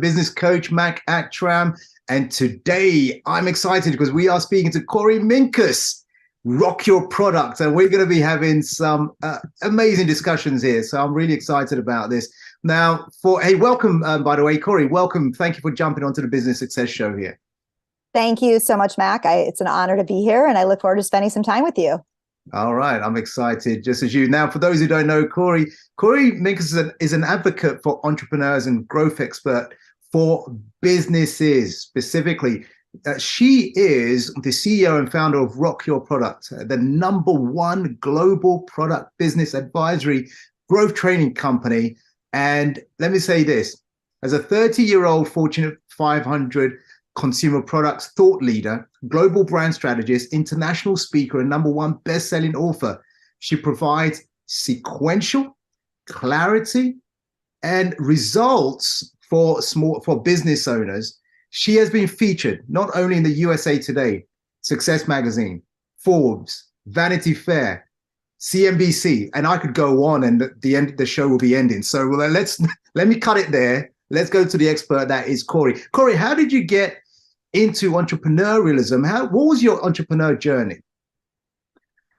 business coach, Mac Attram. And today I'm excited because we are speaking to Korie Minkus, Rock Your Product. And we're going to be having some amazing discussions here. So I'm really excited about this. Now, welcome, by the way, Korie, welcome. Thank you for jumping onto the Business Success Show here. Thank you so much, Mac. It's an honor to be here, and I look forward to spending some time with you. All right, I'm excited, just as you. Now, for those who don't know, Korie Minkus is an advocate for entrepreneurs and growth expert for businesses specifically. She is the CEO and founder of Rock Your Product, the #1 global product business advisory growth training company. And let me say this, as a 30-year-old Fortune 500 consumer products thought leader, global brand strategist, international speaker, and #1 best-selling author, she provides sequential clarity and results for business owners. She has been featured not only in the USA Today, Success Magazine, Forbes, Vanity Fair, CNBC, and I could go on, and the show will be ending. So let me cut it there. Let's go to the expert that is Korie. Korie, how did you get into entrepreneurialism? What was your entrepreneur journey?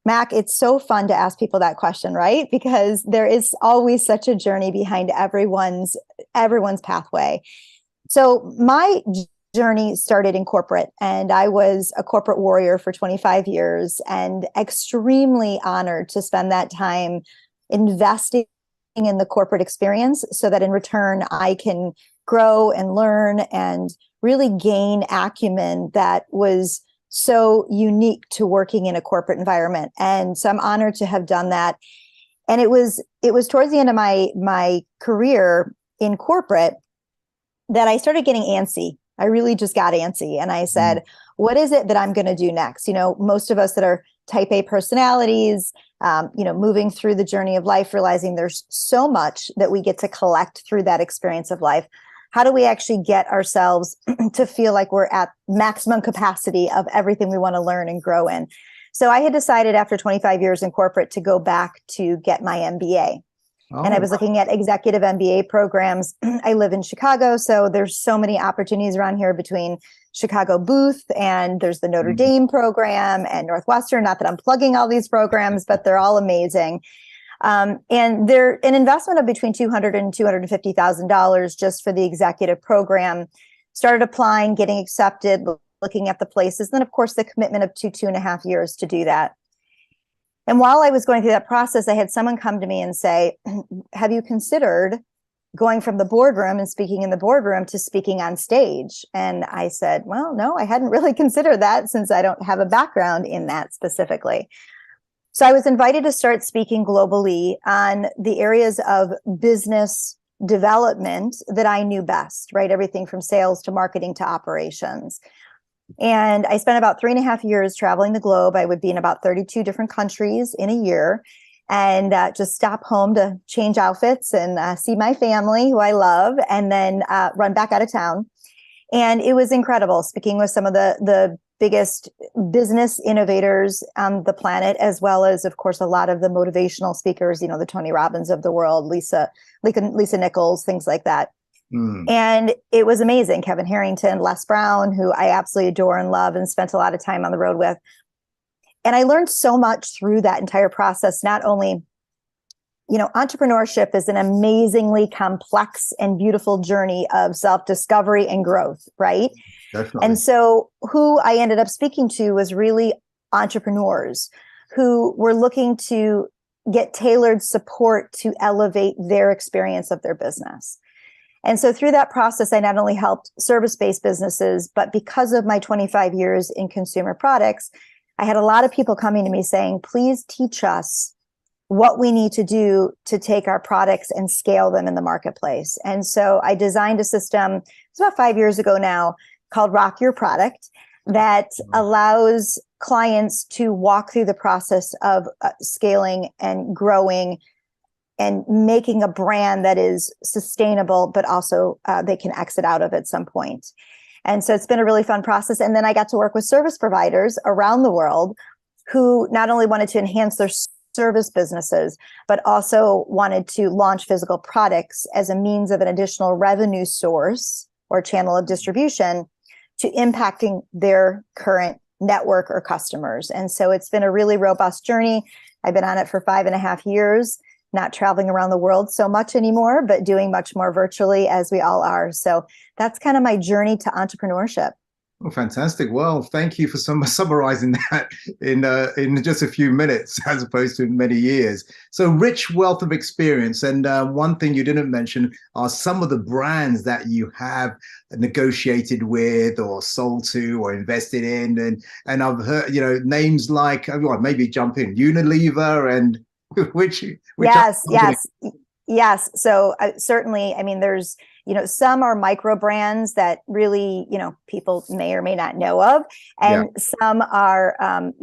Mac, it's so fun to ask people that question, right? Because there is always such a journey behind everyone's pathway. So my journey started in corporate, and I was a corporate warrior for 25 years and extremely honored to spend that time investing in the corporate experience so that in return I can grow and learn and really gain acumen that was so unique to working in a corporate environment. And so I'm honored to have done that. And it was towards the end of my career in corporate that I started getting antsy. I really just got antsy. And I said, what is it that I'm going to do next? You know, most of us that are type A personalities, moving through the journey of life, realizing there's so much that we get to collect through that experience of life. How do we actually get ourselves to feel like we're at maximum capacity of everything we want to learn and grow in? So I had decided after 25 years in corporate to go back to get my MBA. And I was looking at executive MBA programs. I live in Chicago, so there's so many opportunities around here between Chicago Booth, and there's the Notre Dame program and Northwestern. Not that I'm plugging all these programs, but they're all amazing. And they're an investment of between $200,000 and $250,000 just for the executive program. Started applying, getting accepted, looking at the places. Then, of course, the commitment of 2.5 years to do that. And while I was going through that process, I had someone come to me and say, have you considered going from the boardroom and speaking in the boardroom to speaking on stage? And I said, well, no, I hadn't really considered that since I don't have a background in that specifically. So I was invited to start speaking globally on the areas of business development that I knew best, right? Everything from sales to marketing to operations. And I spent about 3.5 years traveling the globe. I would be in about 32 different countries in a year, and just stop home to change outfits and see my family, who I love, and then run back out of town. And it was incredible speaking with some of the biggest business innovators on the planet, as well as, of course, a lot of the motivational speakers, the Tony Robbins of the world, Lisa Nichols, things like that. And it was amazing. Kevin Harrington, Les Brown, who I absolutely adore and love and spent a lot of time on the road with. And I learned so much through that entire process. Not only, entrepreneurship is an amazingly complex and beautiful journey of self-discovery and growth, right? Definitely. And so who I ended up speaking to was really entrepreneurs who were looking to get tailored support to elevate their experience of their business. And so through that process, I not only helped service-based businesses, but because of my 25 years in consumer products, I had a lot of people coming to me saying, please teach us what we need to do to take our products and scale them in the marketplace. And so I designed a system, it's about 5 years ago now, called Rock Your Product, that allows clients to walk through the process of scaling and growing and making a brand that is sustainable, but also they can exit out of at some point. And so it's been a really fun process. And then I got to work with service providers around the world who not only wanted to enhance their service businesses, but also wanted to launch physical products as a means of an additional revenue source or channel of distribution to impacting their current network or customers. And so it's been a really robust journey. I've been on it for 5.5 years, not traveling around the world so much anymore, but doing much more virtually as we all are. So that's kind of my journey to entrepreneurship. Oh, fantastic. Well, thank you for summarizing that in just a few minutes, as opposed to many years. So rich wealth of experience. And one thing you didn't mention are some of the brands that you have negotiated with or sold to or invested in. And I've heard, names like, well, maybe jump in, Unilever and which yes. So certainly, I mean, there's, some are micro brands that really, people may or may not know of. And some are, $500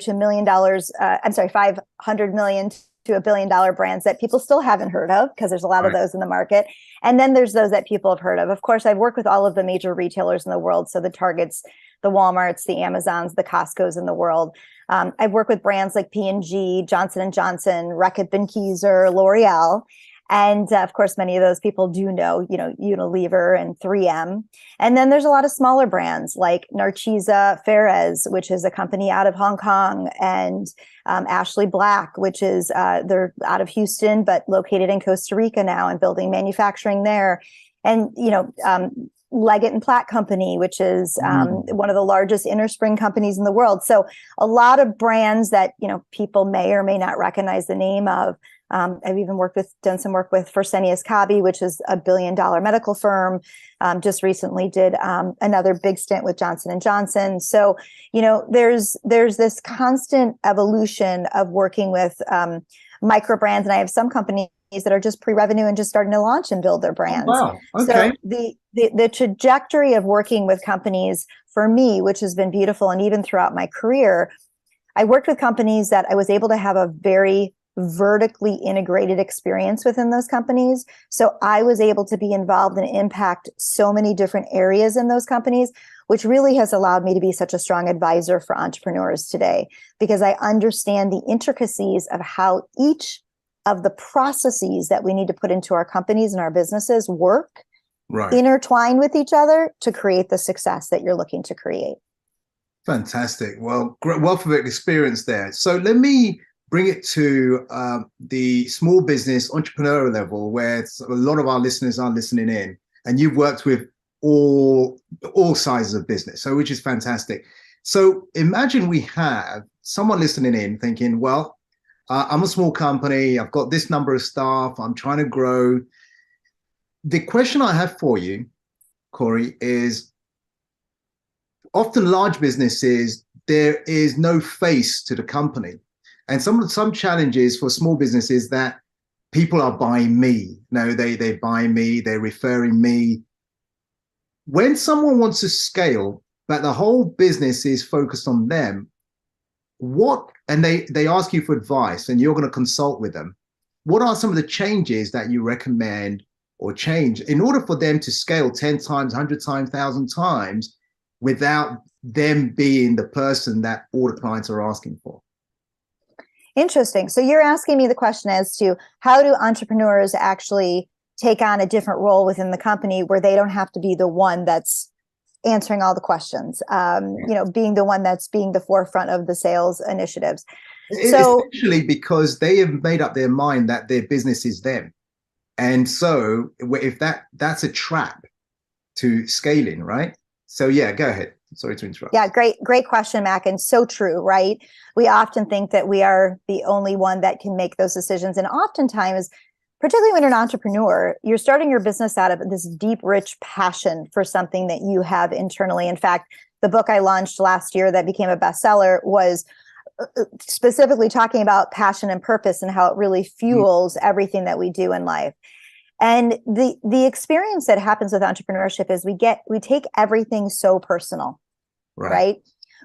to $1 million, $500 million to $1 billion brands that people still haven't heard of, because there's a lot of those in the market. And then there's those that people have heard of. Of course, I've worked with all of the major retailers in the world. So the Targets, the Walmarts, the Amazons, the Costcos in the world. I've worked with brands like P&G, Johnson & Johnson, Reckitt Benckiser, L'Oreal. And of course, many of those people do know, Unilever and 3M. And then there's a lot of smaller brands like Narcisa Ferrez, which is a company out of Hong Kong, and Ashley Black, which is they're out of Houston, but located in Costa Rica now and building manufacturing there. And, Leggett and Platt Company, which is one of the largest innerspring companies in the world. So a lot of brands that, people may or may not recognize the name of. I've even done some work with Fresenius Kabi, which is a $1 billion medical firm. Just recently did another big stint with Johnson & Johnson. So, there's this constant evolution of working with micro brands. And I have some companies that are just pre-revenue and just starting to launch and build their brands. Oh, wow. Okay. So the trajectory of working with companies for me, which has been beautiful, and even throughout my career, I worked with companies that I was able to have a very vertically integrated experience within those companies. So I was able to be involved and impact so many different areas in those companies, which really has allowed me to be such a strong advisor for entrepreneurs today, because I understand the intricacies of how each of the processes that we need to put into our companies and our businesses work, intertwine with each other to create the success that you're looking to create. Fantastic. Well, great wealth of experience there. So let me bring it to the small business entrepreneurial level, where a lot of our listeners are listening in, and you've worked with all sizes of business, so which is fantastic. So imagine we have someone listening in thinking, well, I'm a small company, I've got this number of staff, I'm trying to grow. The question I have for you, Korie, is often large businesses, there is no face to the company. And some challenges for small businesses that people are buying me. No, they buy me, they're referring me. When someone wants to scale, but the whole business is focused on them, and they ask you for advice and you're going to consult with them, what are some of the changes that you recommend or change in order for them to scale 10 times, 100 times, 1,000 times without them being the person that all the clients are asking for? Interesting. So you're asking me the question as to how do entrepreneurs actually take on a different role within the company where they don't have to be the one that's answering all the questions, being the one that's being the forefront of the sales initiatives. So essentially, because they have made up their mind that their business is them. And so if that's a trap to scaling, right? So yeah, go ahead. Sorry to interrupt. Yeah, great question, Mac. And so true, right? We often think that we are the only one that can make those decisions. And oftentimes, particularly when you're an entrepreneur, you're starting your business out of this deep, rich passion for something that you have internally. In fact, the book I launched last year that became a bestseller was specifically talking about passion and purpose and how it really fuels everything that we do in life. And the experience that happens with entrepreneurship is we take everything so personal, right?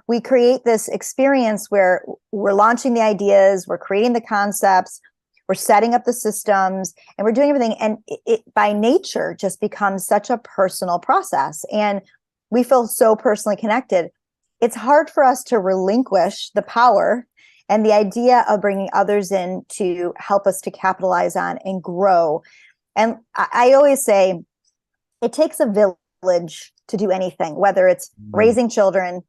We create this experience where we're launching the ideas, we're creating the concepts, we're setting up the systems, and we're doing everything. And it by nature just becomes such a personal process. And we feel so personally connected. It's hard for us to relinquish the power And the idea of bringing others in to help us to capitalize on and grow. And I always say it takes a village to do anything, whether it's raising children,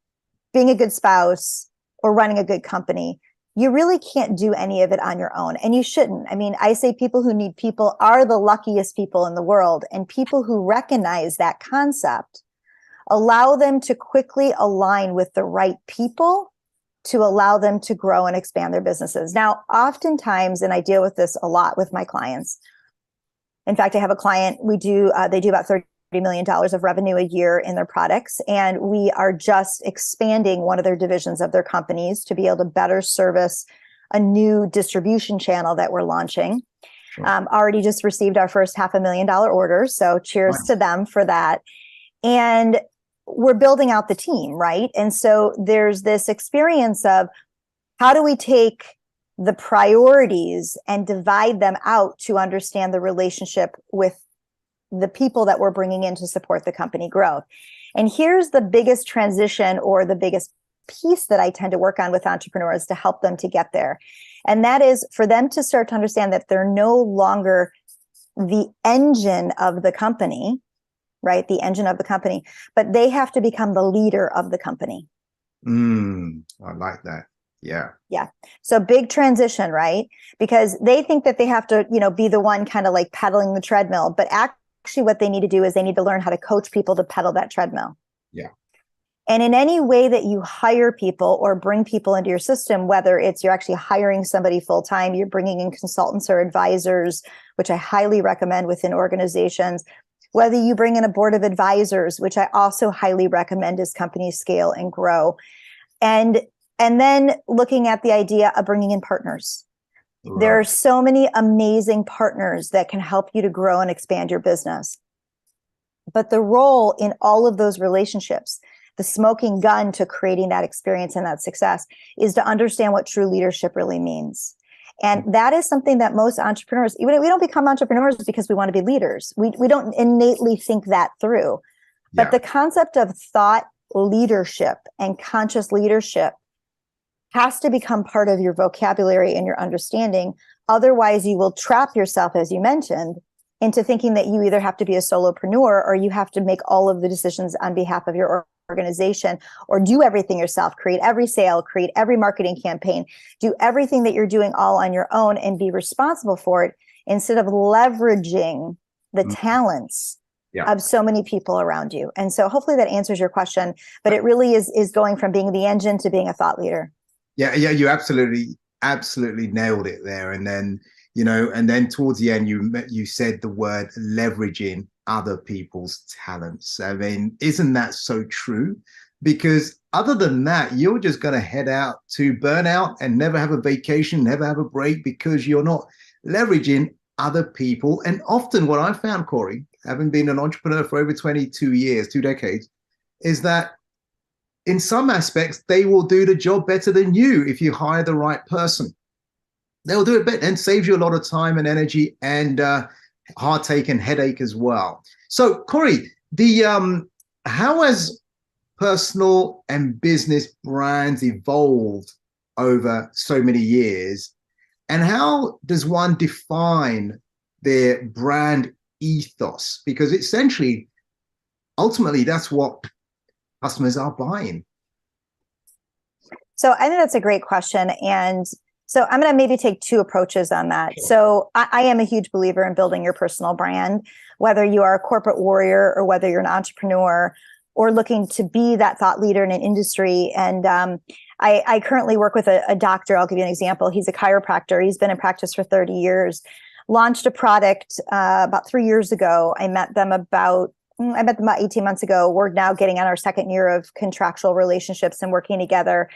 being a good spouse, or running a good company. You really can't do any of it on your own, and you shouldn't. I mean, I say people who need people are the luckiest people in the world, and people who recognize that concept allow them to quickly align with the right people to allow them to grow and expand their businesses. Now, oftentimes, and I deal with this a lot with my clients. In fact, I have a client, they do about $30 million of revenue a year in their products. And we are just expanding one of their divisions of their companies to be able to better service a new distribution channel that we're launching. Sure. Already just received our first $500,000 order. So cheers to them for that. And we're building out the team, right? And so there's this experience of how do we take the priorities and divide them out to understand the relationship with the people that we're bringing in to support the company growth. And here's the biggest transition or the biggest piece that I tend to work on with entrepreneurs to help them to get there. And that is for them to start to understand that they're no longer the engine of the company, right? The engine of the company, but they have to become the leader of the company. I like that. Yeah. Yeah. So big transition, right? Because they think that they have to, be the one kind of like pedaling the treadmill, but actually what they need to do is they need to learn how to coach people to pedal that treadmill. Yeah. And in any way that you hire people or bring people into your system, whether it's you're actually hiring somebody full-time, you're bringing in consultants or advisors, which I highly recommend within organizations, whether you bring in a board of advisors, which I also highly recommend as companies scale and grow. And then looking at the idea of bringing in partners. Right. There are so many amazing partners that can help you to grow and expand your business. But the role in all of those relationships, the smoking gun to creating that experience and that success, is to understand what true leadership really means. And that is something that most entrepreneurs, even we don't become entrepreneurs because we want to be leaders. We don't innately think that through. But the concept of thought leadership and conscious leadership has to become part of your vocabulary and your understanding. Otherwise, you will trap yourself, as you mentioned, into thinking that you either have to be a solopreneur or you have to make all of the decisions on behalf of your organization or do everything yourself, create every sale, create every marketing campaign, do everything that you're doing all on your own and be responsible for it instead of leveraging the talents of so many people around you. And so hopefully that answers your question, but it really is going from being the engine to being a thought leader. Yeah, you absolutely nailed it there. And then, and then towards the end, you said the word leveraging other people's talents. I mean, isn't that so true? Because other than that, you're just going to head out to burnout and never have a vacation, never have a break because you're not leveraging other people. And often what I found, Korie, having been an entrepreneur for over 22 years, 2 decades, is that in some aspects, they will do the job better than you if you hire the right person. They'll do it better and saves you a lot of time and energy and heartache and headache as well. So, Korie, how has personal and business brands evolved over so many years? And how does one define their brand ethos? Because essentially, ultimately, that's what customers are buying. So I think that's a great question. And so I'm going to maybe take 2 approaches on that. Sure. So I am a huge believer in building your personal brand, whether you are a corporate warrior or whether you're an entrepreneur or looking to be that thought leader in an industry. And I currently work with a doctor. I'll give you an example. He's a chiropractor. He's been in practice for 30 years, launched a product about 3 years ago. I met them about 18 months ago. We're now getting on our 2nd year of contractual relationships and working together.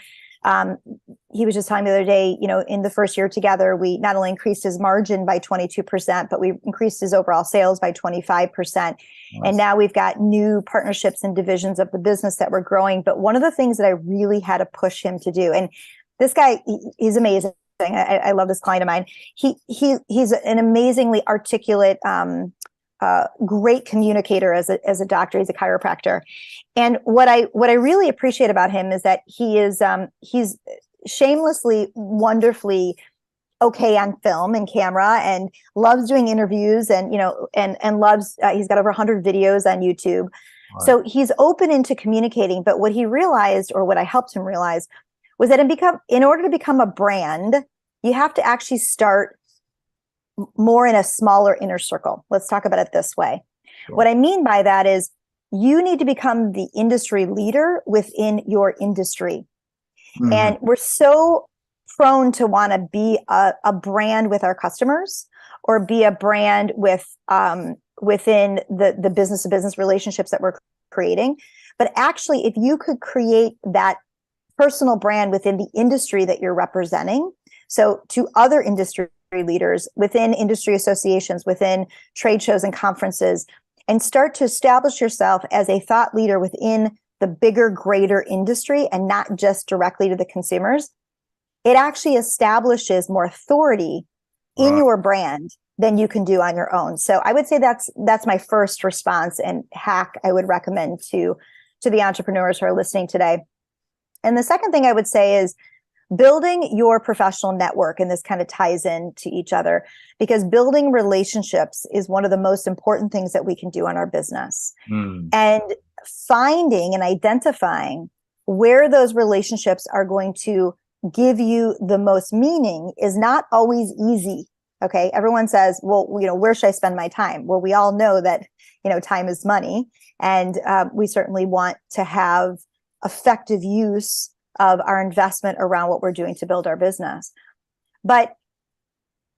He was just telling me the other day, in the first year together, we not only increased his margin by 22%, but we increased his overall sales by 25%. Nice. And now we've got new partnerships and divisions of the business that we're growing. But one of the things that I really had to push him to do, and this guy, he's amazing. I love this client of mine. He's an amazingly articulate, great communicator as a doctor. He's a chiropractor. And what I really appreciate about him is that he's shamelessly, wonderfully okay on film and camera, and loves doing interviews, and and loves he's got over 100 videos on YouTube. Right. So he's open into communicating. But what he realized, or what I helped him realize, was that in order to become a brand, you have to actually start more in a smaller inner circle. Let's talk about it this way. Sure. What I mean by that is you need to become the industry leader within your industry. Mm-hmm. And we're so prone to want to be a brand with our customers, or be a brand with within the business to business relationships that we're creating. But actually, if you could create that personal brand within the industry that you're representing, so to other industry leaders, within industry associations, within trade shows and conferences, and start to establish yourself as a thought leader within the bigger, greater industry, and not just directly to the consumers, it actually establishes more authority in your brand than you can do on your own. So I would say that's my first response and hack I would recommend to the entrepreneurs who are listening today. And the second thing I would say is building your professional network. And this kind of ties into each other, because building relationships is one of the most important things that we can do on our business. And finding and identifying where those relationships are going to give you the most meaning is not always easy. Okay. Everyone says, well, where should I spend my time? Well, we all know that, time is money. And we certainly want to have effective use of our investment around what we're doing to build our business. But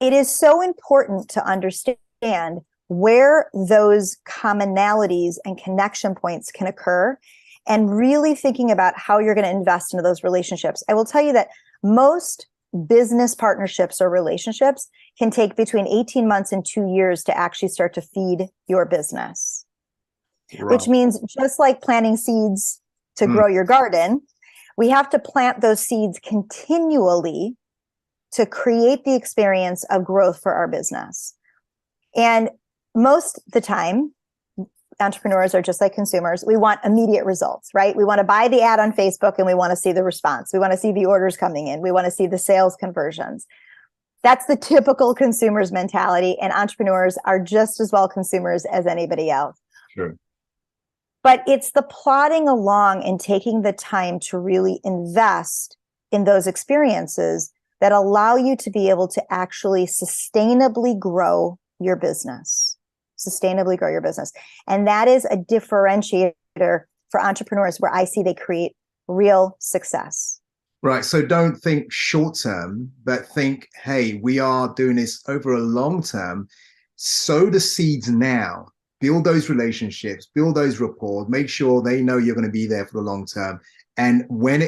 it is so important to understand where those commonalities and connection points can occur, and really thinking about how you're going to invest into those relationships. I will tell you that most business partnerships or relationships can take between 18 months and 2 years to actually start to feed your business. Right. Which means, just like planting seeds to grow your garden, we have to plant those seeds continually to create the experience of growth for our business. And most of the time, entrepreneurs are just like consumers. We want immediate results, right? We want to buy the ad on Facebook and we want to see the response. We want to see the orders coming in. We want to see the sales conversions. That's the typical consumer's mentality, and entrepreneurs are just as well consumers as anybody else. Sure. But it's the plodding along and taking the time to really invest in those experiences that allow you to be able to actually sustainably grow your business. And that is a differentiator for entrepreneurs where I see they create real success. Right. So don't think short term, but think, hey, we are doing this over a long term. Sow the seeds now. Build those relationships, build those rapport, make sure they know you're going to be there for the long term. And when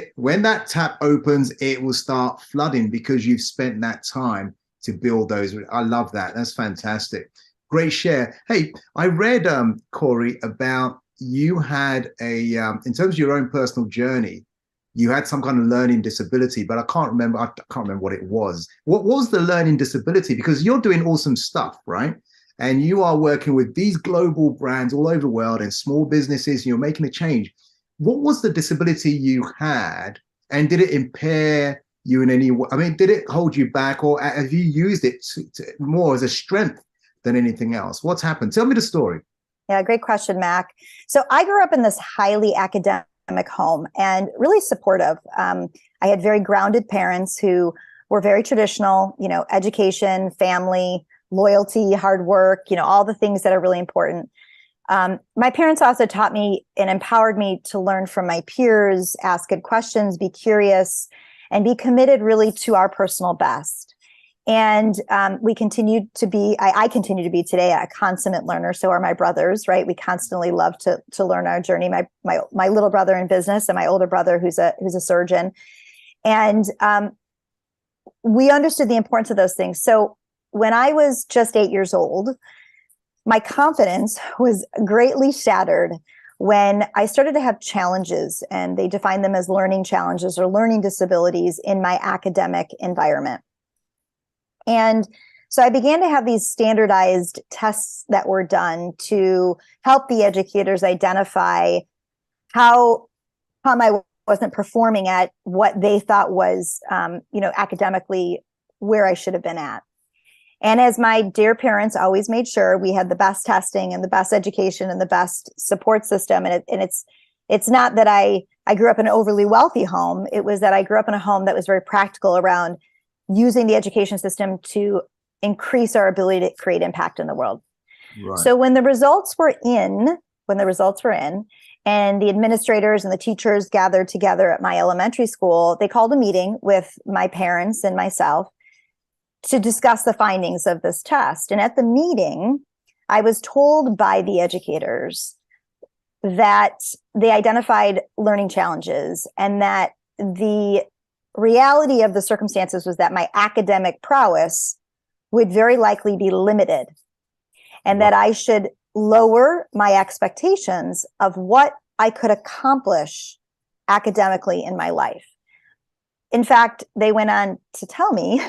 that tap opens, it will start flooding because you've spent that time to build those. I love that. That's fantastic. Great share. Hey, I read, Korie, about you had in terms of your own personal journey, you had some kind of learning disability, but I can't remember what it was. What was the learning disability? Because you're doing awesome stuff, right? And you are working with these global brands all over the world and small businesses, and you're making a change. What was the disability you had, and did it impair you in any way? I mean, did it hold you back, or have you used it more as a strength than anything else? What's happened? Tell me the story. Yeah, great question, Mac. So I grew up in this highly academic home and really supportive. I had very grounded parents who were very traditional, education, family, loyalty, hard work, all the things that are really important. My parents also taught me and empowered me to learn from my peers, ask good questions, be curious, and be committed really to our personal best. And we continued to be, I continue to be today a consummate learner. So are my brothers, right? We constantly love to learn our journey. My little brother in business and my older brother who's a surgeon. And we understood the importance of those things. So when I was just 8 years old, my confidence was greatly shattered when I started to have challenges, and they define them as learning challenges or learning disabilities in my academic environment. And so I began to have these standardized tests that were done to help the educators identify how I wasn't performing at what they thought was, academically where I should have been at. And as my dear parents always made sure, we had the best testing and the best education and the best support system. And it's not that I grew up in an overly wealthy home. It was that I grew up in a home that was very practical around using the education system to increase our ability to create impact in the world. Right. So when the results were in, and the administrators and the teachers gathered together at my elementary school, they called a meeting with my parents and myself to discuss the findings of this test. And at the meeting, I was told by the educators that they identified learning challenges, and that the reality of the circumstances was that my academic prowess would very likely be limited, and that I should lower my expectations of what I could accomplish academically in my life. In fact, they went on to tell me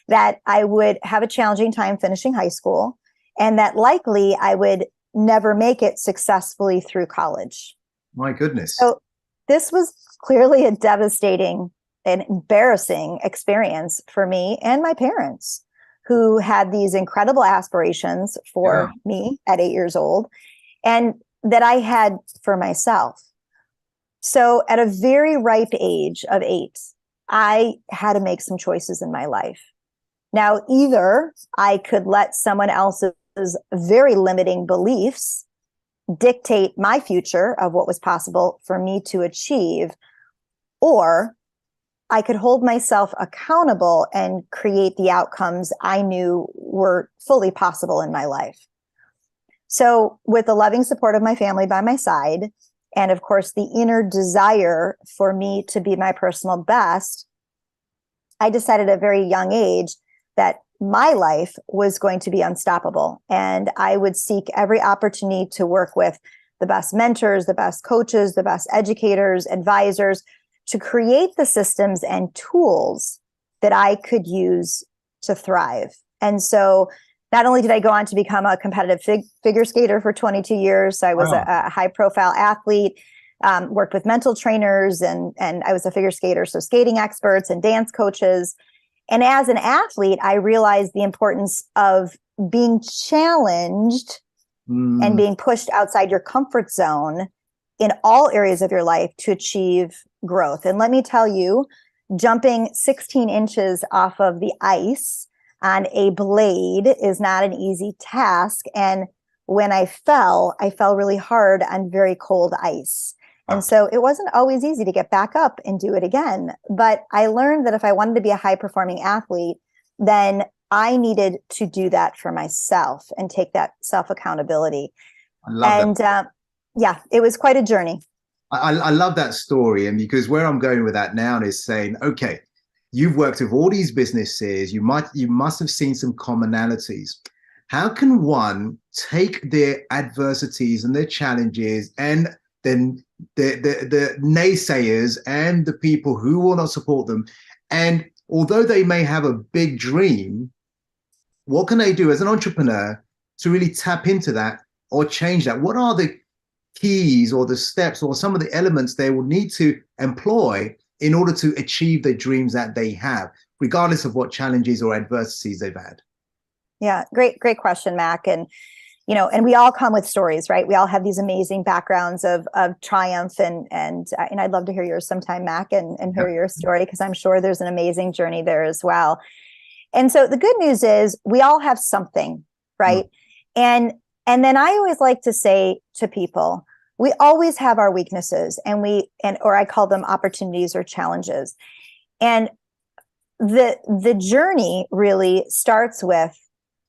that I would have a challenging time finishing high school, and that likely I would never make it successfully through college. My goodness. So this was clearly a devastating and embarrassing experience for me and my parents, who had these incredible aspirations for me at 8 years old, and that I had for myself. So at a very ripe age of 8, I had to make some choices in my life. Now, either I could let someone else's very limiting beliefs dictate my future of what was possible for me to achieve, or I could hold myself accountable and create the outcomes I knew were fully possible in my life. So with the loving support of my family by my side, and of course, the inner desire for me to be my personal best, I decided at a very young age that my life was going to be unstoppable. And I would seek every opportunity to work with the best mentors, the best coaches, the best educators, advisors, to create the systems and tools that I could use to thrive. And so not only did I go on to become a competitive figure skater for 22 years, so I was a high profile athlete, worked with mental trainers, and I was a figure skater, so skating experts and dance coaches. And as an athlete, I realized the importance of being challenged and being pushed outside your comfort zone in all areas of your life to achieve growth. And let me tell you, jumping 16 inches off of the ice on a blade is not an easy task. And when I fell really hard on very cold ice. And so it wasn't always easy to get back up and do it again. But I learned that if I wanted to be a high performing athlete, then I needed to do that for myself and take that self accountability. I love that. Yeah, it was quite a journey. I love that story. And because where I'm going with that now is saying, okay, you've worked with all these businesses, you must have seen some commonalities. How can one take their adversities and their challenges, and then the naysayers and the people who will not support them, and although they may have a big dream, what can they do as an entrepreneur to really tap into that or change that? What are the keys or the steps or some of the elements they will need to employ in order to achieve the dreams that they have, regardless of what challenges or adversities they've had? Yeah, great question, Mac. And we all come with stories, right? We all have these amazing backgrounds of triumph, and I'd love to hear yours sometime, Mac, and hear your story, because I'm sure there's an amazing journey there as well. And so the good news is we all have something, right? And then I always like to say to people, we always have our weaknesses, or I call them opportunities or challenges. And the journey really starts with,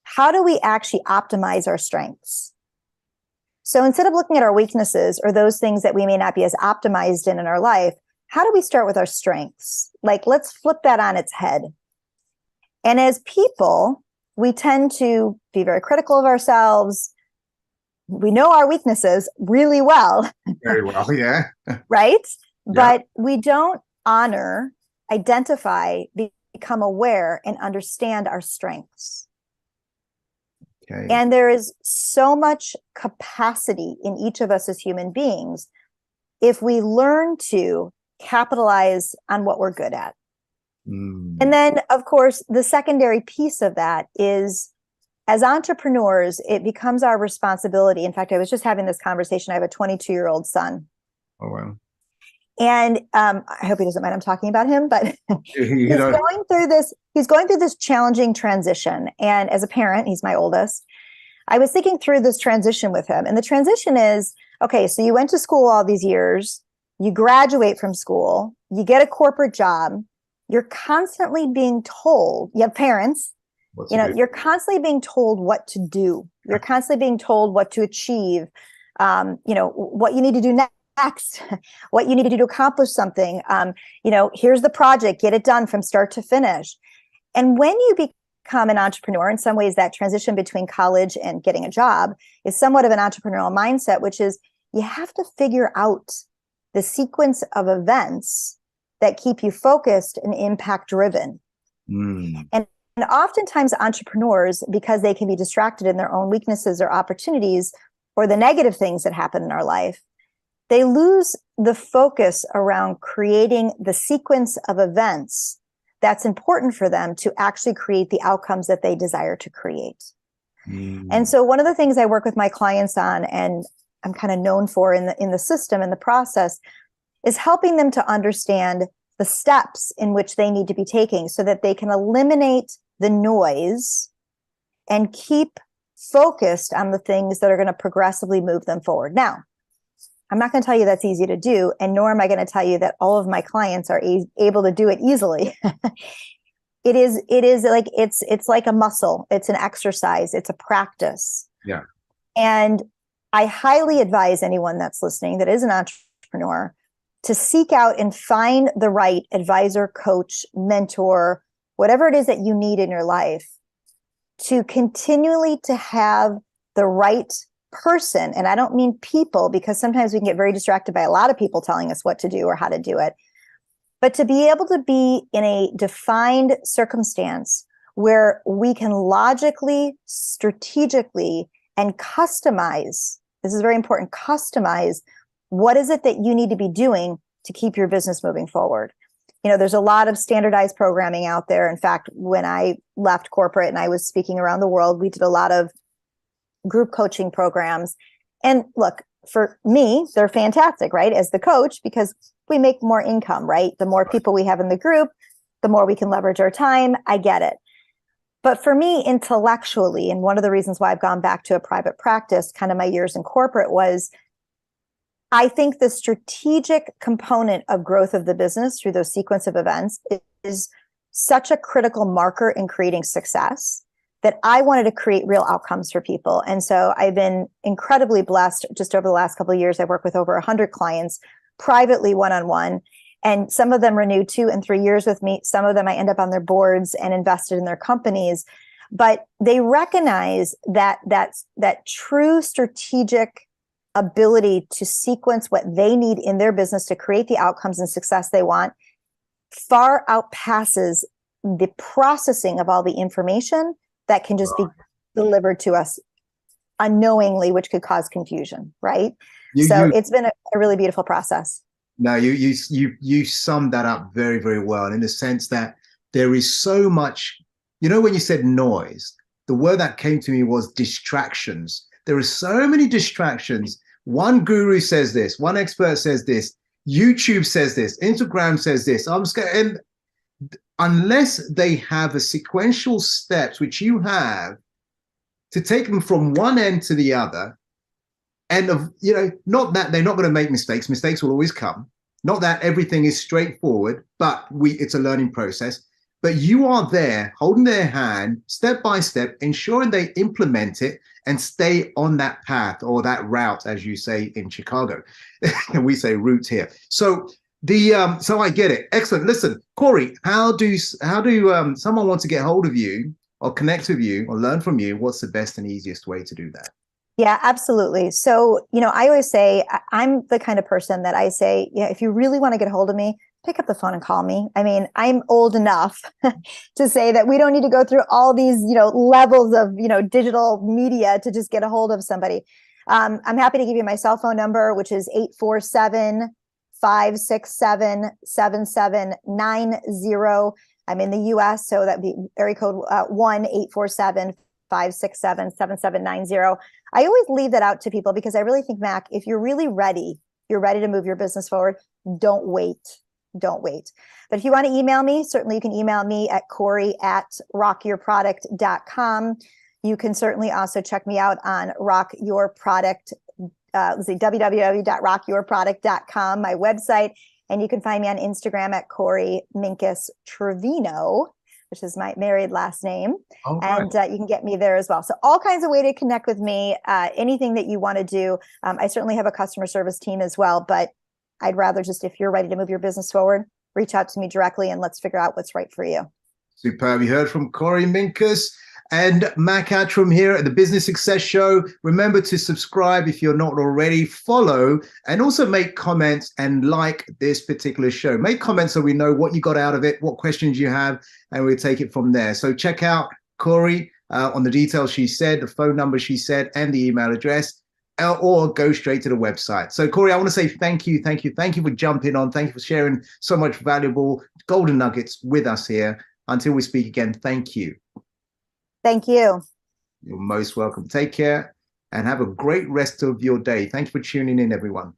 how do we actually optimize our strengths? So instead of looking at our weaknesses or those things that we may not be as optimized in our life, how do we start with our strengths? Like, let's flip that on its head. And as people, we tend to be very critical of ourselves. We know our weaknesses really well. Very well, yeah. Right? Yeah. But we don't honor, identify, become aware, and understand our strengths. Okay. And there is so much capacity in each of us as human beings if we learn to capitalize on what we're good at. Mm. And then, of course, the secondary piece of that is, as entrepreneurs, it becomes our responsibility. In fact, I was just having this conversation. I have a 22-year-old son. Oh, wow. And I hope he doesn't mind I'm talking about him, but You know, he's going through this challenging transition. And as a parent, he's my oldest. I was thinking through this transition with him. And the transition is, okay, so you went to school all these years, you graduate from school, you get a corporate job, you're constantly being told, you have parents, you're constantly being told what to do. You're constantly being told what to achieve, what you need to do next, what you need to do to accomplish something. Here's the project, get it done from start to finish. And when you become an entrepreneur, in some ways that transition between college and getting a job is somewhat of an entrepreneurial mindset, which is you have to figure out the sequence of events that keep you focused and impact driven. And oftentimes entrepreneurs, because they can be distracted in their own weaknesses or opportunities or the negative things that happen in our life, they lose the focus around creating the sequence of events that's important for them to actually create the outcomes that they desire to create. And so one of the things I work with my clients on, and I'm kind of known for in the system and the process, is helping them to understand the steps in which they need to be taking so that they can eliminate the noise and keep focused on the things that are going to progressively move them forward. Now, I'm not going to tell you that's easy to do, and nor am I going to tell you that all of my clients are able to do it easily. It is like it's like a muscle. It's an exercise. It's a practice. Yeah. And I highly advise anyone that's listening that is an entrepreneur to seek out and find the right advisor, coach, mentor, whatever it is that you need in your life, to continually to have the right person. And I don't mean people, because sometimes we can get very distracted by a lot of people telling us what to do or how to do it, but to be able to be in a defined circumstance where we can logically, strategically, and customize. This is very important. Customize what is it that you need to be doing to keep your business moving forward. There's a lot of standardized programming out there. In fact, when I left corporate and I was speaking around the world, we did a lot of group coaching programs. And look, for me, they're fantastic, right? As the coach, because we make more income, right? The more people we have in the group, the more we can leverage our time. I get it. But for me, intellectually, and one of the reasons why I've gone back to a private practice, kind of my years in corporate, was I think the strategic component of growth of the business through those sequence of events is such a critical marker in creating success that I wanted to create real outcomes for people. And so I've been incredibly blessed. Just over the last couple of years, I've worked with over 100 clients privately, one-on-one. And some of them renew 2 and 3 years with me. Some of them I end up on their boards and invested in their companies. But they recognize that true strategic ability to sequence what they need in their business to create the outcomes and success they want far outpasses the processing of all the information that can just be delivered to us unknowingly, which could cause confusion, right? It's been a really beautiful process. No, you summed that up very, very well. And in the sense that there is so much, when you said noise, the word that came to me was distractions. There are so many distractions. One guru says this, one expert says this, YouTube says this, Instagram says this. I'm scared. And unless they have a sequential steps, which you have, to take them from one end to the other, and not that they're not going to make mistakes. Mistakes will always come. Not that everything is straightforward, but it's a learning process. But you are there holding their hand step by step, ensuring they implement it and stay on that path or that route, as you say in Chicago. And we say route here. So so I get it. Excellent. Listen, Korie, how do someone want to get hold of you or connect with you or learn from you? What's the best and easiest way to do that? Yeah, absolutely. So, I always say I'm the kind of person that I say, if you really want to get a hold of me, pick up the phone and call me. I mean, I'm old enough to say that we don't need to go through all these, levels of, digital media to just get a hold of somebody. I'm happy to give you my cell phone number, which is 567-7790. I'm in the US, so that'd be area code 1-847-567-7790. I always leave that out to people because I really think, Mac, if you're really ready, you're ready to move your business forward, don't wait. Don't wait. But if you want to email me, certainly you can email me at Korie@rockyourproduct.com. You can certainly also check me out on Rock Your Product, www.rockyourproduct.com, my website. And you can find me on Instagram at Korie Minkus Trevino, which is my married last name. Oh, and right. you can get me there as well. So all kinds of way to connect with me, anything that you want to do. I certainly have a customer service team as well, but I'd rather just, if you're ready to move your business forward, reach out to me directly and let's figure out what's right for you. Superb. You heard from Korie Minkus and Mac Attram here at the Business Success Show. Remember to subscribe if you're not already, follow, and also make comments and like this particular show. Make comments so we know what you got out of it, what questions you have, and we'll take it from there. So check out Korie on the details she said, the phone number she said, and the email address, or go straight to the website. So Korie, I want to say thank you for jumping on. Thank you for sharing so much valuable golden nuggets with us here. Until we speak again, thank you. Thank you. You're most welcome. Take care and have a great rest of your day. Thank you for tuning in, everyone.